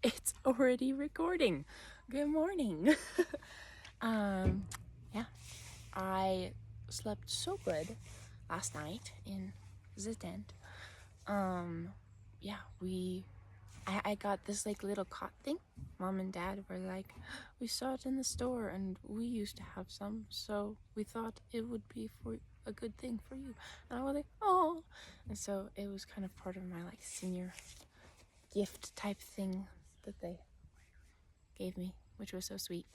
It's already recording. Good morning. Yeah, I slept so good last night in the tent. Yeah, I got this like little cot thing. Mom and Dad were like, we saw it in the store and we used to have some, so we thought it would be for a good thing for you. And I was like, oh. And so it was kind of part of my like senior gift type thing that they gave me, which was so sweet.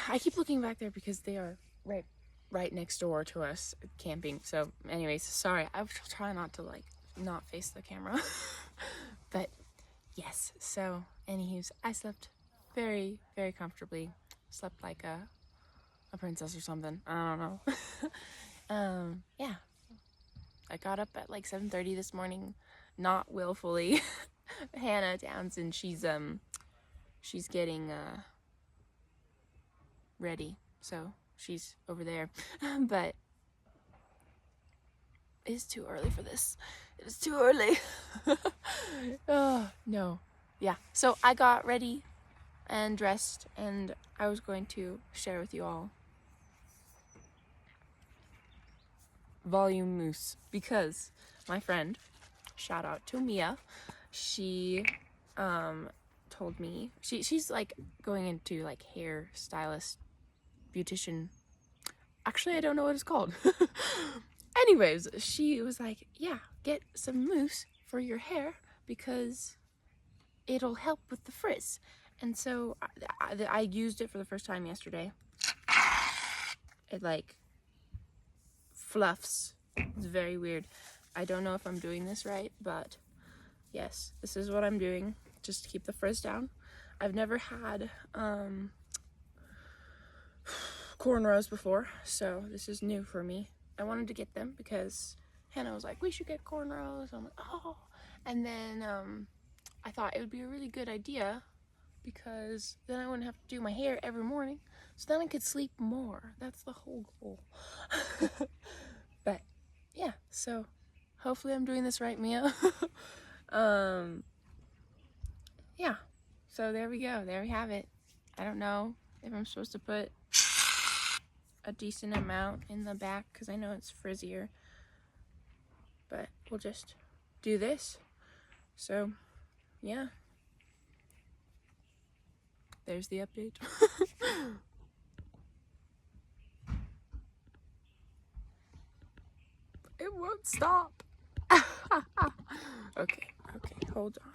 I keep looking back there because they are right next door to us camping. So anyways, sorry, I will try not to like not face the camera. But yes, so anywho's, I slept very, very comfortably. Slept like a princess or something. I don't know. Yeah. I got up at like 7:30 this morning, not willfully. Hannah Townsend, she's getting ready, so she's over there. But it's too early for this. It is too early. Oh no. Yeah, so I got ready and dressed, and I was going to share with you all volume moose, because my friend, shout out to Mia, she told me she's like going into like hair stylist, beautician. Actually, I don't know what it's called. Anyways, she was like, yeah, get some mousse for your hair because it'll help with the frizz. And so I used it for the first time yesterday. It like fluffs. It's very weird. I don't know if I'm doing this right, but yes, this is what I'm doing just to keep the frizz down. I've never had cornrows before, so this is new for me. I wanted to get them because Hannah was like, we should get cornrows. I'm like, oh. And then I thought it would be a really good idea because then I wouldn't have to do my hair every morning. So then I could sleep more. That's the whole goal. But yeah, so hopefully I'm doing this right, Mia. Yeah, so there we go. There we have it. I don't know if I'm supposed to put a decent amount in the back because I know it's frizzier, but we'll just do this. So yeah, there's the update. It won't stop. Okay, hold on.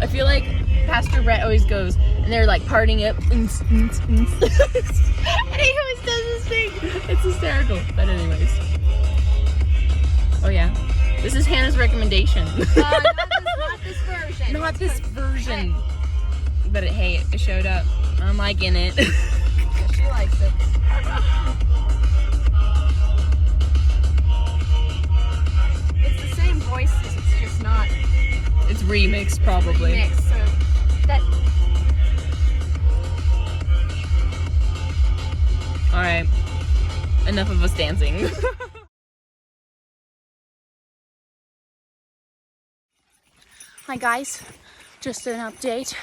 I feel like Pastor Brett always goes, and they're like partying up. And he always does this thing. It's hysterical. But anyways. Oh yeah. This is Hannah's recommendation. Not this version. Not this version. But hey, it showed up. I'm liking it. She likes it. It's the same voices, it's just not. It's remixed probably. Remixed, so that Alright. Enough of us dancing. Hi guys, just an update.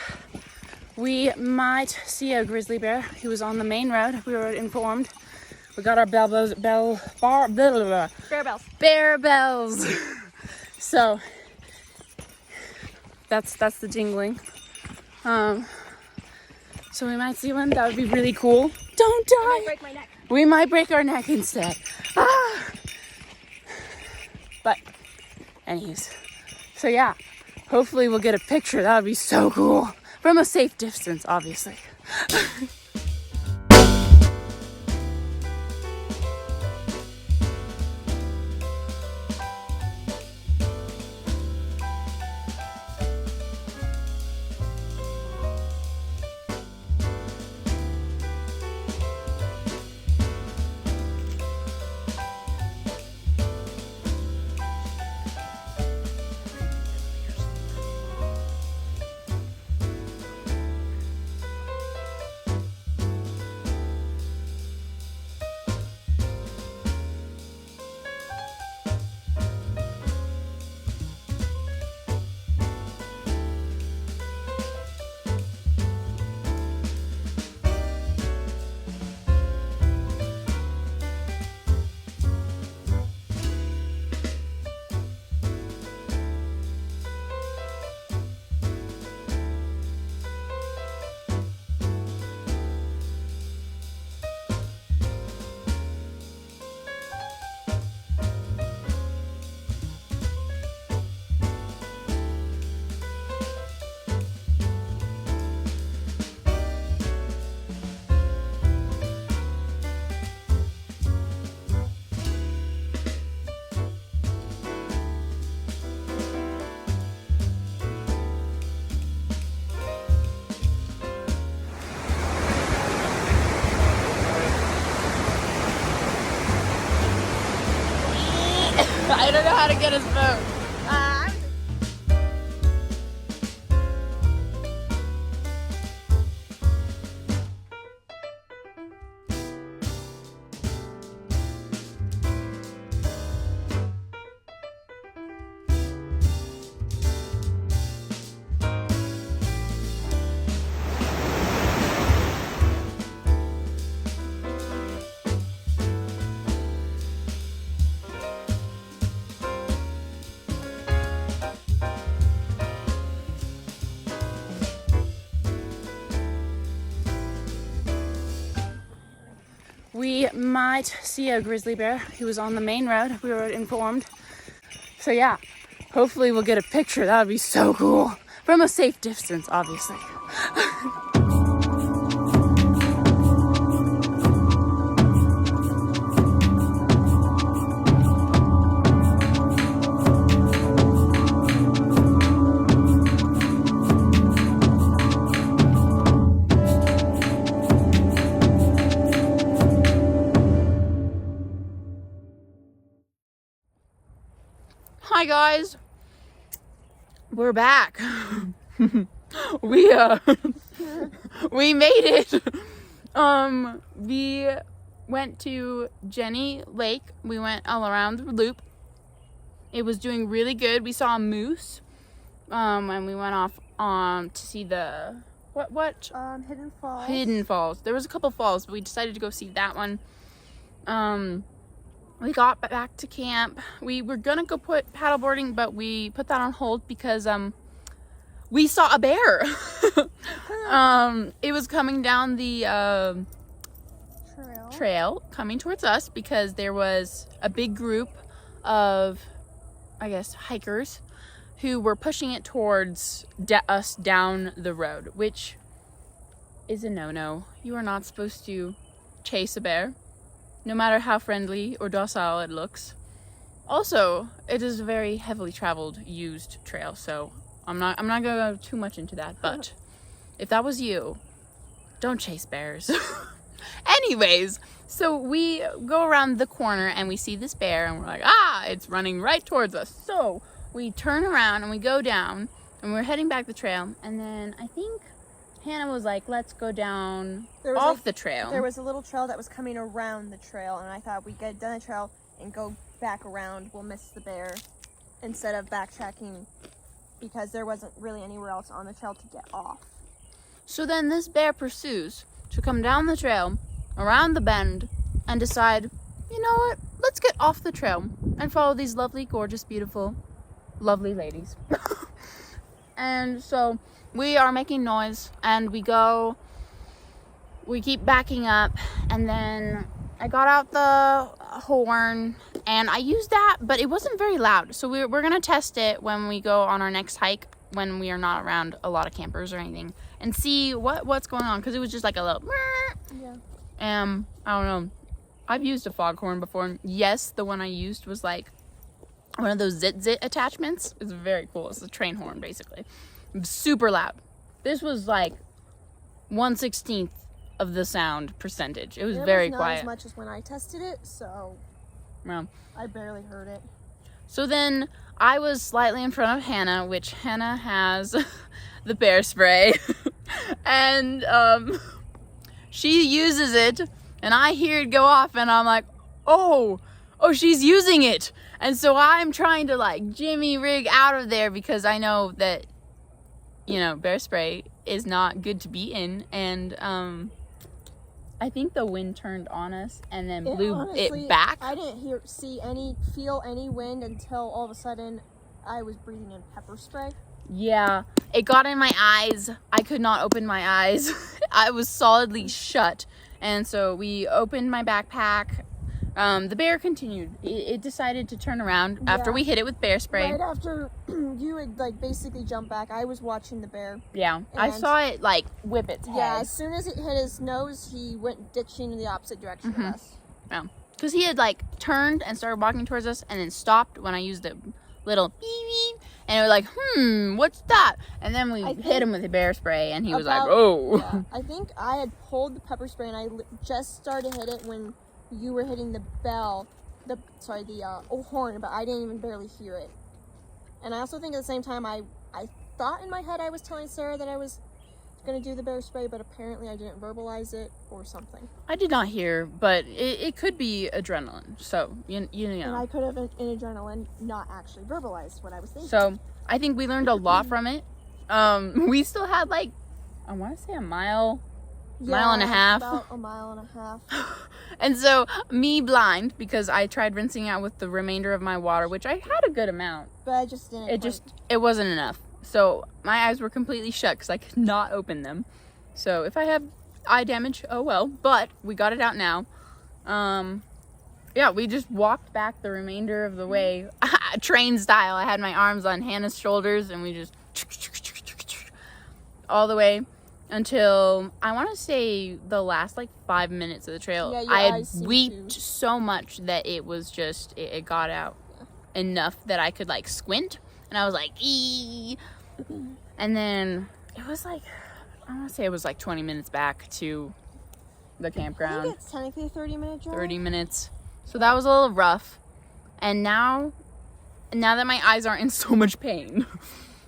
We might see a grizzly bear. He was on the main road. We were informed. We got our bear bells. So that's the jingling. So we might see one. That would be really cool. Don't die. I might break my neck. We might break our neck instead. Ah! But anyways, so yeah, hopefully we'll get a picture. That would be so cool. From a safe distance, obviously. I don't know how to get his phone. We might see a grizzly bear. He was on the main road. We were informed. So yeah, hopefully we'll get a picture. That would be so cool. From a safe distance, obviously. Hi guys, we're back. we made it. We went to Jenny Lake. We went all around the loop. It was doing really good. We saw a moose. And we went off to see the what Hidden Falls. Hidden Falls. There was a couple falls, but we decided to go see that one. We got back to camp. We were gonna go put paddleboarding, but we put that on hold because we saw a bear. It was coming down the trail coming towards us because there was a big group of, I guess, hikers who were pushing it towards us down the road, which is a no-no. You are not supposed to chase a bear, no matter how friendly or docile it looks. Also, it is a very heavily traveled, used trail, so I'm not gonna go too much into that, but if that was you, don't chase bears. Anyways, so we go around the corner and we see this bear and we're like, it's running right towards us. So we turn around and we go down and we're heading back the trail, and then I think Hannah was like, let's go down There was, off like, the trail. There was a little trail that was coming around the trail, and I thought we'd get done the trail and go back around. We'll miss the bear instead of backtracking because there wasn't really anywhere else on the trail to get off. So then this bear pursues to come down the trail, around the bend, and decide, you know what, let's get off the trail and follow these lovely, gorgeous, beautiful, lovely ladies. And so we are making noise, and we keep backing up, and then I got out the horn, and I used that, but it wasn't very loud. So we're going to test it when we go on our next hike, when we are not around a lot of campers or anything, and see what's going on, because it was just like a little... Yeah. I don't know. I've used a foghorn before, and yes, the one I used was like one of those zit attachments. It's very cool. It's a train horn, basically. Super loud. This was like 1/16 of the sound percentage. It was very not quiet. as much as when I tested it, so Yeah. I barely heard it. So then I was slightly in front of Hannah, which Hannah has the bear spray. And she uses it, and I hear it go off, and I'm like, oh, she's using it. And so I'm trying to like jimmy rig out of there, because I know that, you know, bear spray is not good to be in. And I think the wind turned on us and then blew Honestly, it back. I didn't feel any wind until all of a sudden I was breathing in pepper spray. Yeah, it got in my eyes. I could not open my eyes. I was solidly shut. And so we opened my backpack. The bear continued. It decided to turn around after we hit it with bear spray. Right after you had like basically jumped back, I was watching the bear. Yeah, I saw it like whip its head. Yeah, as soon as it hit his nose, he went ditching in the opposite direction of us. Yeah, because he had like turned and started walking towards us, and then stopped when I used the little beep beep, and it was like, what's that? And then we hit him with the bear spray, and he was like, oh. Yeah, I think I had pulled the pepper spray, and I just started to hit it when you were hitting the horn, but I didn't even barely hear it. And I also think at the same time, I thought in my head I was telling Sarah that I was going to do the bear spray, but apparently I didn't verbalize it or something. I did not hear, but it could be adrenaline. So, you know. And I could have, in adrenaline, not actually verbalized what I was thinking. So, I think we learned a lot from it. We still had like, I want to say a mile and a half. About a mile and a half. And so, me blind, because I tried rinsing out with the remainder of my water, which I had a good amount. But I just didn't. It wasn't enough. So, my eyes were completely shut because I could not open them. So, if I have eye damage, oh well. But, we got it out now. Yeah, we just walked back the remainder of the way. Train style. I had my arms on Hannah's shoulders, and we just all the way until, I want to say, the last like 5 minutes of the trail. Yeah, I had weeped so much that it was just, it got out enough that I could like squint, and I was like, ee. And then it was like, I want to say it was like 20 minutes back to the campground. I think it's technically a 30-minute drive. 30 minutes. So that was a little rough. And now that my eyes aren't in so much pain,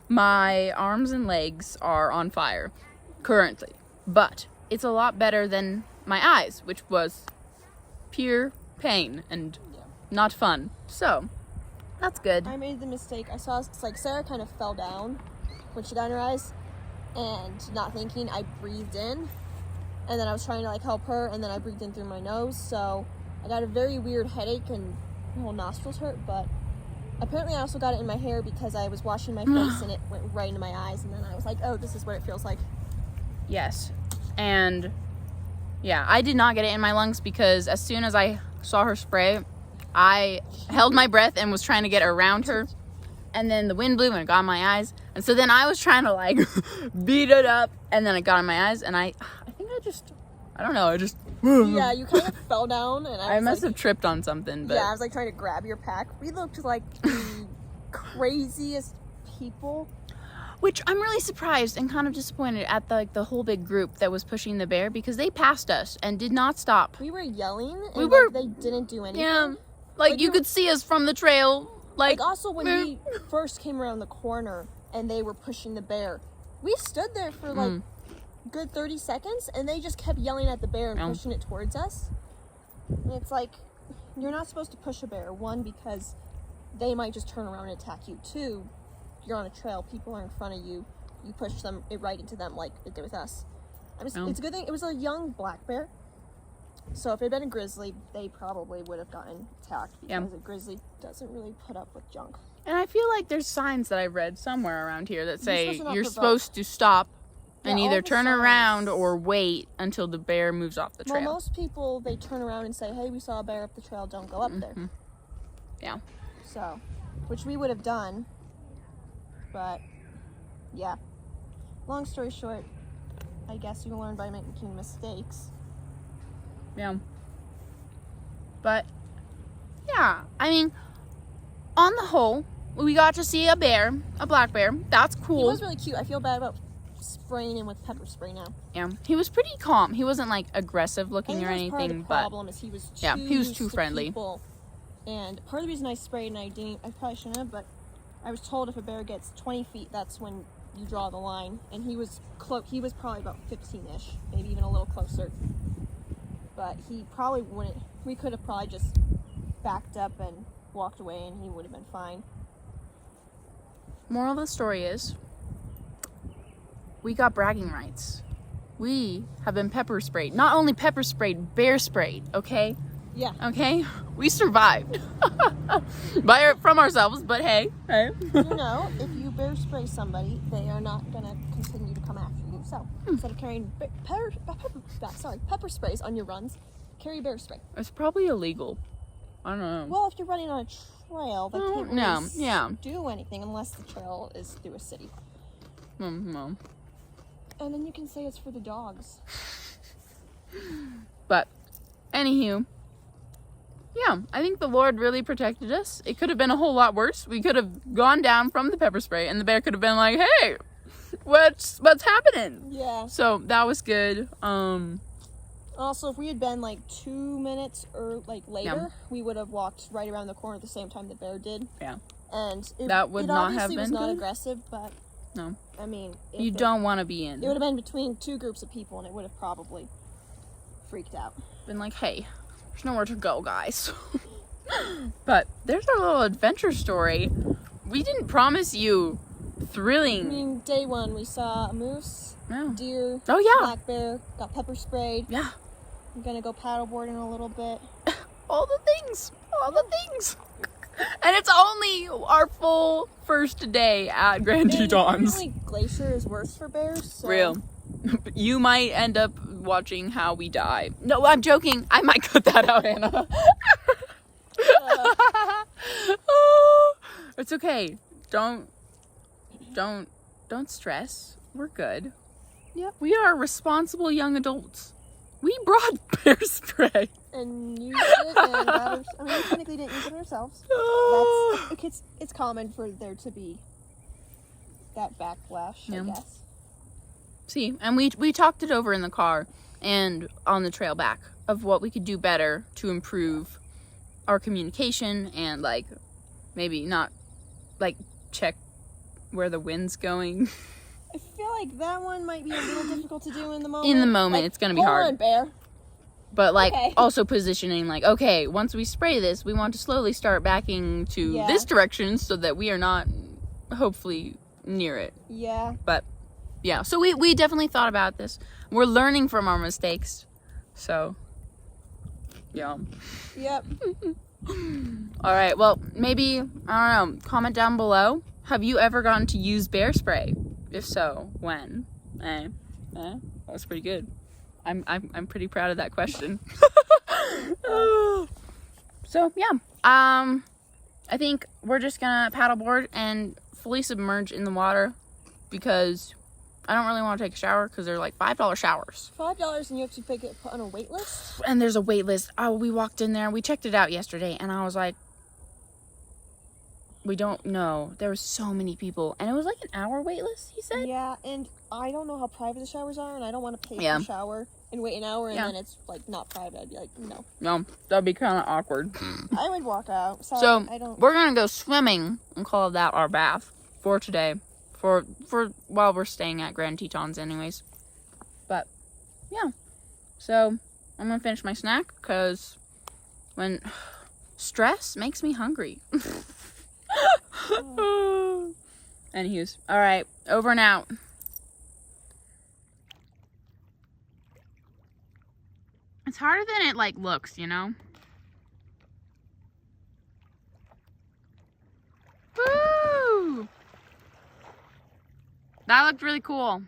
my arms and legs are on fire currently. But it's a lot better than my eyes, which was pure pain and not fun. So that's good. I made the mistake. I saw, it's like Sarah kind of fell down when she got in her eyes, and not thinking, I breathed in, and then I was trying to like help her, and then I breathed in through my nose, so I got a very weird headache and my whole nostrils hurt. But apparently I also got it in my hair because I was washing my face and it went right into my eyes, and then I was like, oh, this is what it feels like. Yes. And yeah, I did not get it in my lungs because as soon as I saw her spray, I held my breath and was trying to get around her, and then the wind blew and it got in my eyes, and so then I was trying to like beat it up, and then it got in my eyes, and I think I don't know, Yeah, you kind of fell down, and I must have tripped on something. But yeah, I was like trying to grab your pack. We looked like the craziest people. Which I'm really surprised and kind of disappointed at the whole big group that was pushing the bear, because they passed us and did not stop. We were yelling, and they didn't do anything. Yeah, like you could see us from the trail. Like also when we first came around the corner and they were pushing the bear, we stood there for like good 30 seconds, and they just kept yelling at the bear and Yeah. pushing it towards us. And it's like, you're not supposed to push a bear. One, because they might just turn around and attack you. Two, you're on a trail, people are in front of you. You push them right into them like it did with us. It's a good thing it was a young black bear. So if it had been a grizzly, they probably would have gotten attacked because a grizzly doesn't really put up with junk. And I feel like there's signs that I read somewhere around here that say supposed to not you're provoke. supposed to stop and Yeah, all either the turn around signs. or wait until the bear moves off the Well, trail. most people, they turn around and say, hey, we saw a bear up the trail, don't go up there. Yeah. So, which we would have done, but yeah. Long story short, I guess you learn by making mistakes. Yeah. But, yeah, I mean, on the whole, we got to see a bear, a black bear. That's He cool. was really cute. I feel bad about spraying him with pepper spray now. Yeah. He was pretty calm. He wasn't, like, aggressive I looking think or that was part of anything, the but problem is he was too yeah, he was used too to friendly. people. And part of the reason I sprayed and I probably shouldn't have, but I was told if a bear gets 20 feet, that's when you draw the line. And he was he was probably about 15-ish, maybe even a little closer. But he probably wouldn't. We could have probably just backed up and walked away, and he would have been fine. moral of the story is, we got bragging rights. We have been pepper sprayed. Not only pepper sprayed, bear sprayed, okay? Yeah. Okay? We survived. From ourselves, but hey. You know, if you bear spray somebody, they are not gonna continue to come after you. So instead of carrying pepper sprays on your runs, carry bear spray. It's probably illegal. I don't know. Well, if you're running on a trail, they can't no, really yeah. do anything unless the trail is through a city. No. And then you can say it's for the dogs. But, anywho, yeah, I think the Lord really protected us. It could have been a whole lot worse. We could have gone down from the pepper spray, and the bear could have been like, "Hey, what's happening?" Yeah. So that was good. Also, if we had been like 2 minutes or like later, we would have walked right around the corner at the same time the bear did. Yeah. And That would not have obviously was been not good? aggressive, but No, I mean, you don't want to be in. It would have been between two groups of people, and it would have probably freaked out. Been like, "Hey, there's nowhere to go, guys." But there's our little adventure story. We didn't promise you thrilling. I mean, day one we saw a moose, No. deer, Oh yeah. black bear, got pepper sprayed. Yeah. I'm gonna go paddleboard in a little bit. All the things. And it's only our full first day at Grand And Tetons. apparently Glacier is worse for bears. So Real. You might end up watching how we die. No, I'm joking. I might cut that out, Anna. It's okay. Don't stress. We're good. Yep. We are responsible young adults. We brought bear spray. And used it, and got I mean, we technically didn't use it ourselves. It's common for there to be that backlash, Yeah. I guess. See, and we talked it over in the car and on the trail back of what we could do better to improve our communication and like maybe not like check where the wind's going. I feel like that one might be a little difficult to do in the moment. In the moment, Like, it's gonna be hold hard. on, bear. But like Okay. also positioning like, okay, once we spray this, we want to slowly start backing to Yeah. this direction so that we are not hopefully near it. Yeah. But yeah, so we definitely thought about this. We're learning from our mistakes. So yeah. Yep. All right. Well, maybe I don't know. Comment down below. Have you ever gotten to use bear spray? If so, when? That was pretty good. I'm pretty proud of that question. So yeah. I think we're just gonna paddleboard and fully submerge in the water because I don't really want to take a shower because they're like $5 showers. $5 and you have to put on a wait list. And there's a wait list. Oh, we walked in there. We checked it out yesterday, and I was like, we don't know. There were so many people, and it was like an hour wait list. He said. Yeah, and I don't know how private the showers are, and I don't want to pay Yeah. for a shower and wait an hour, and Yeah. then it's like not private. I'd be like, no. No, that'd be kind of awkward. I would walk out. Sorry, So I don't. we're gonna go swimming and call that our bath for today. For while we're staying at Grand Tetons, anyways. yeah. So I'm gonna finish my snack because when stress makes me hungry. Anywho's, all right, over and out. It's harder than it like looks, you know. Woo! That looked really cool.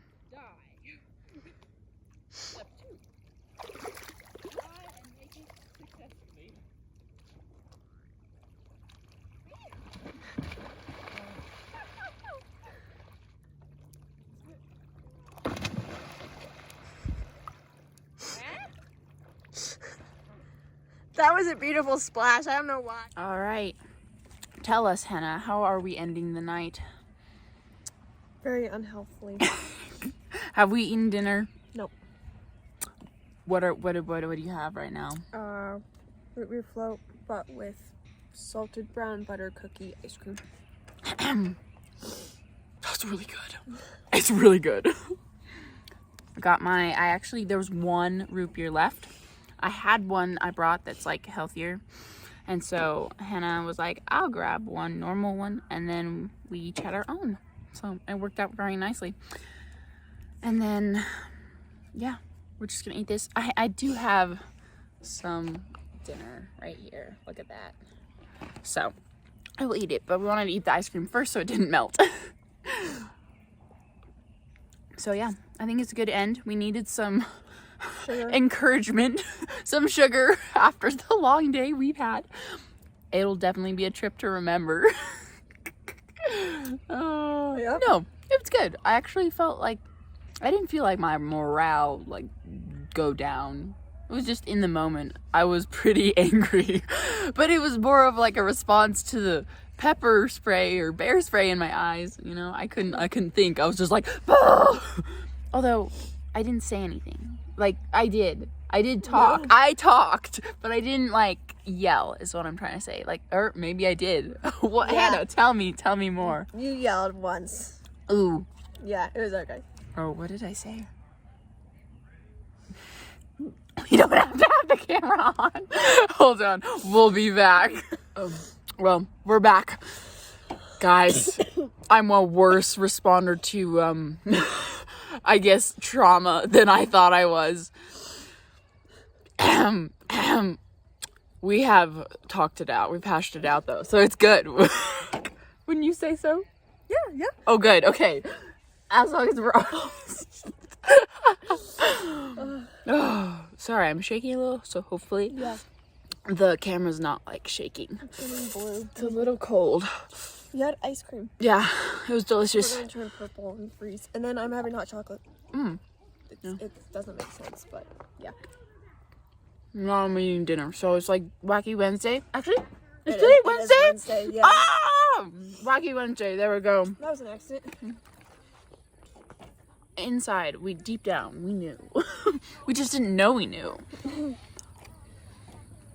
That was a beautiful splash. I don't know why. All right. Tell us, Hannah, how are we ending the night? Very unhealthily. Have we eaten dinner? Nope. What do you have right now? Root beer float, but with salted brown butter cookie ice cream. That's really good. It's really good. There was one root beer left. I had one I brought that's like healthier. And so Hannah was like, I'll grab one normal one. And then we each had our own. So it worked out very nicely. And then, yeah, we're just gonna eat this. I do have some dinner right here. Look at that. So I will eat it, but we wanted to eat the ice cream first so it didn't melt. So yeah, I think it's a good end. We needed some encouragement, some sugar after the long day we've had. It'll definitely be a trip to remember. Yep. No, it was good. I actually felt like, I didn't feel like my morale like go down. It was just in the moment. I was pretty angry, but it was more of like a response to the pepper spray or bear spray in my eyes. You know, I couldn't think. I was just like, ah! Although I didn't say anything. Like I did talk. No. I talked, but I didn't like yell is what I'm trying to say. Like, or maybe I did. What? Yeah. Hannah, tell me more. You yelled once. Ooh. Yeah, it was okay. Oh, what did I say? You don't have to have the camera on. Hold on. We'll be back. Well, we're back. Guys, I'm a worse responder to, I guess, trauma than I thought I was. We have talked it out. We've hashed it out, though, so it's good. Wouldn't you say so? Yeah. Oh, good. Okay. As long as we're honest. Oh, sorry, I'm shaking a little, so hopefully the camera's not like shaking. It's getting blue. It's a little cold. You had ice cream. Yeah, it was delicious. We're gonna turn purple and freeze. And then I'm having hot chocolate. It doesn't make sense, but yeah. Now I'm eating dinner, so it's like Wacky Wednesday. Actually, is It today is Wednesday? Wednesday, yeah. Ah! Wacky Wednesday, there we go. That was an accident. Inside, deep down, we knew. We just didn't know we knew.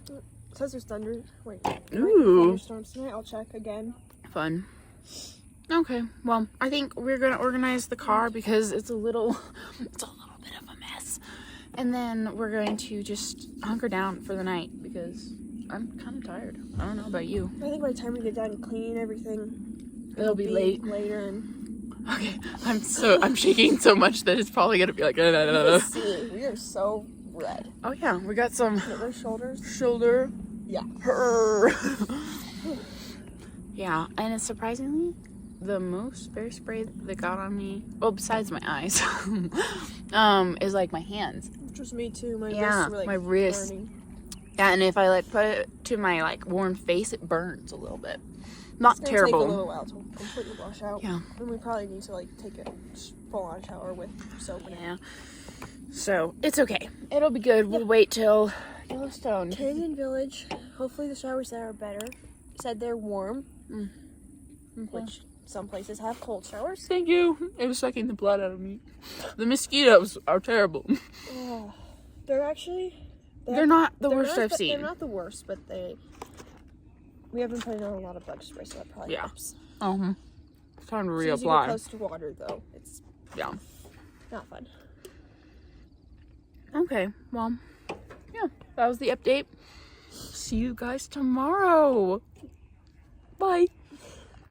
It says there's thunder. Wait. Ooh. Thunderstorms tonight. I'll check again. Fun. Okay, well, I think we're gonna organize the car because it's a little bit of a mess. And then we're going to just hunker down for the night because I'm kind of tired. I don't know about you. I think by the time we get done cleaning everything, It'll be late. later and. Okay, I'm shaking so much that it's probably gonna be like. See, we are so red. Oh yeah, we got some Look at those shoulders. shoulder. Yeah. Yeah, and it's surprisingly the most bear spray that got on me, well, besides my eyes, is like my hands. Just me too. My Yeah, wrists were like my wrists. burning. Yeah, and if I like put it to my like warm face, it burns a little bit. Not It's gonna terrible. take a little while to completely wash out. Yeah. And we probably need to like take a full-on shower with soap. And Yeah. So it's okay. It'll be good. We'll wait till Yellowstone. Canyon Village. Hopefully the showers there are better. Said they're warm, which some places have cold showers. Thank you. It was sucking the blood out of me. The mosquitoes are terrible. Oh, they're actually. They're not the worst I've seen. They're not the worst, but we have been putting on a lot of bug spray, so that probably helps. It's time to As soon as you get reapply. close to water, though, it's Yeah. not fun. Okay, well, yeah, that was the update. See you guys tomorrow. Bye.